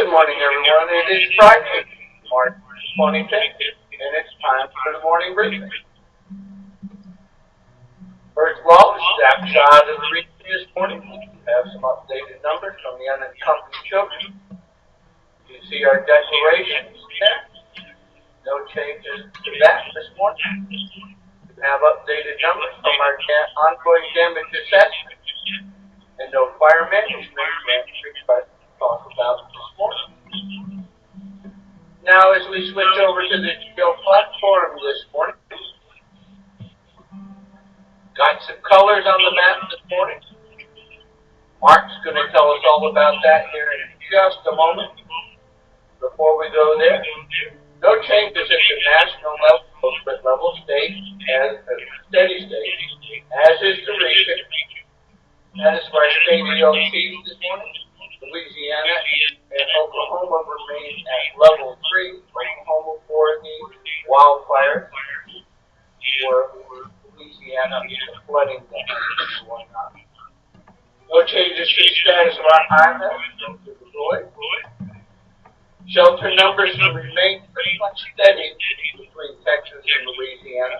Good morning, everyone. It is Friday, March 25th, and it's time for the morning briefing. First of all, the snapshot of the briefing this morning. We have some updated numbers from the unaccompanied children. You see our declarations there. No changes to that this morning. We have updated numbers from our ongoing damage assessment, and no fire management request to talk about this morning. Now, as we switch over to the geo platform this morning, got some colors on the map this morning. Mark's going to tell us all about that here in just a moment. Before we go there, no changes at the national level, but level state as a steady state, as is the region. That is where state EOCs this morning. Louisiana and Oklahoma remain at level 3. Oklahoma for the wildfires, for Louisiana flooding that going on. No changes to the status of our IMF. Shelter numbers remain pretty much steady between Texas and Louisiana,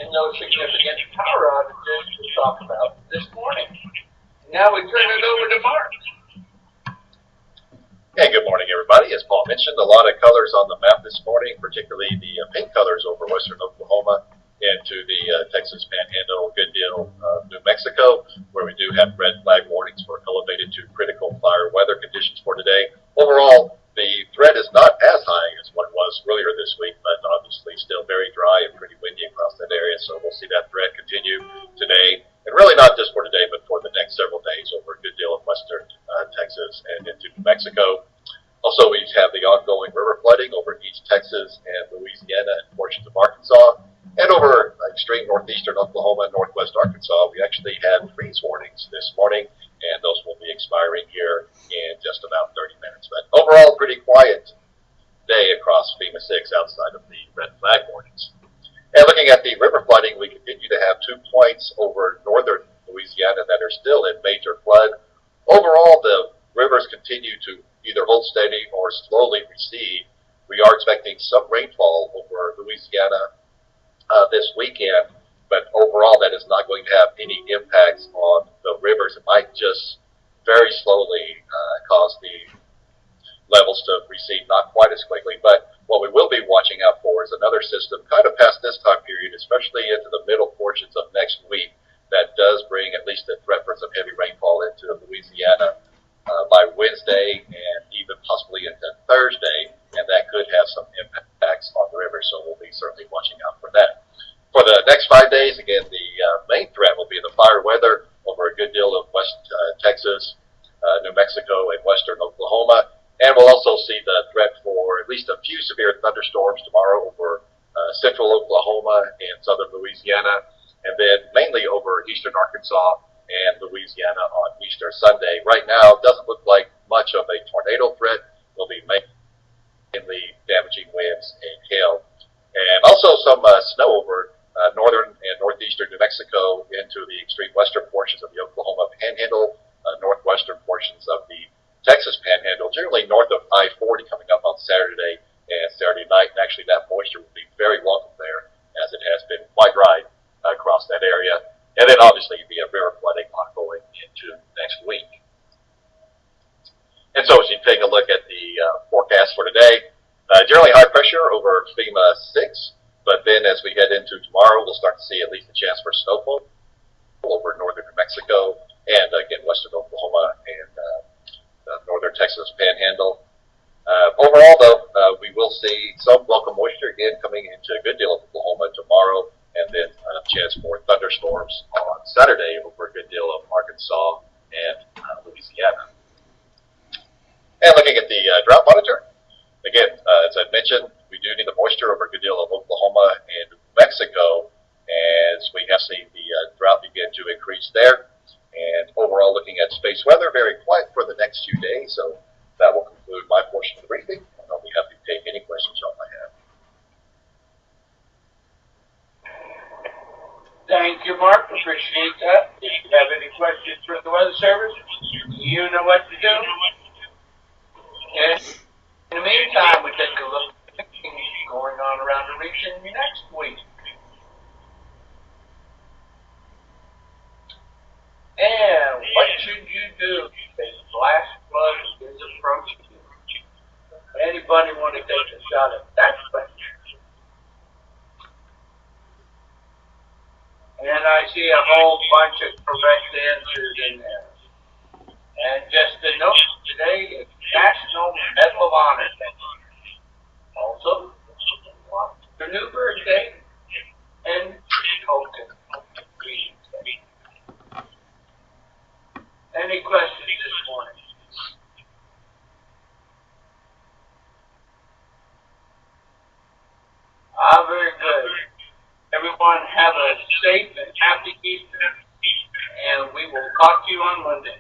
and no significant power outages to talk about this morning. Now we turn it over to Mark. Hey, good morning, everybody. As Paul mentioned, a lot of colors on the map this morning, particularly the pink colors over western Oklahoma into the Texas Panhandle, good deal of New Mexico, where we do have red flag warnings for elevated to critical fire weather conditions for today. Overall, the threat is not as high as what it was earlier this week, but obviously still very dry and pretty windy across that area, so we'll see that threat continue today. And really not just for today, but for the next several days over a good deal of western Texas and into New Mexico. Also, we have the ongoing river flooding over East Texas and Louisiana and portions of Arkansas. And over extreme northeastern Oklahoma and northwest Arkansas, we actually had freeze warnings this morning, and those will be expiring here in just about 30 minutes. But overall, pretty quiet day across FEMA 6 outside of the red flag warnings. And looking at the river flooding, we continue to have 2 points over northern Louisiana that are still in major flood. Overall, the rivers continue to either hold steady or slowly recede. We are expecting some rainfall over Louisiana this weekend, but overall that is not going to have any impacts on the rivers. It might just very slowly cause the levels to recede, not quite as quickly, but what we will be watching out for is another system kind of past this time period, especially into the middle portions of next week, that does bring at least a threat for some heavy rainfall into Louisiana by Wednesday and even possibly into Thursday, and that could have some impacts on the river, so we'll be certainly watching out for that. For the next 5 days, again, the main threat will be the fire weather over a good deal of West Texas, New Mexico, and western Oklahoma. And we'll also see the threat for at least a few severe thunderstorms tomorrow over central Oklahoma and southern Louisiana, and then mainly over eastern Arkansas and Louisiana on Easter Sunday. Right now, it doesn't look like much of a tornado threat. Will be mainly damaging winds and hail. And also some snow over northern and northeastern New Mexico into the extreme western portions of the Oklahoma Panhandle, northwestern portions of the Texas Panhandle, generally north of I-40 coming up on Saturday and Saturday night. And actually that moisture will be very welcome there, as it has been quite dry across that area. And then obviously the river flooding ongoing into next week. And so as you take a look at the forecast for today, generally high pressure over FEMA 6, but then as we head into tomorrow, we'll start to see at least a chance for snowfall over northern New Mexico and again western Oklahoma and northern Texas Panhandle. Overall, though, we will see some welcome moisture again coming into a good deal of Oklahoma tomorrow, and then a chance for thunderstorms on Saturday over a good deal of Arkansas and Louisiana. And looking at the drought monitor, again, as I mentioned, we do need the moisture over a good deal of Oklahoma and New Mexico, as we have seen the drought begin to increase there. And overall, looking at space weather, very quiet for the next few days. So that will conclude my portion of the briefing, and I'll be happy to take any questions y'all might have. Thank you, Mark. Appreciate that. If you have any questions for the Weather Service, you know what to do. And in the meantime, we take a look at things going on around the region next week. And what should you do if flash flood is approaching you? Anybody want to take a shot at that question? And I see a whole bunch of correct answers in there. And just a note, today is National Medal of Honor Day. Also, the new birthday and token greetings day. Any questions this morning? Very good. Everyone have a safe and happy Easter, and we will talk to you on Monday.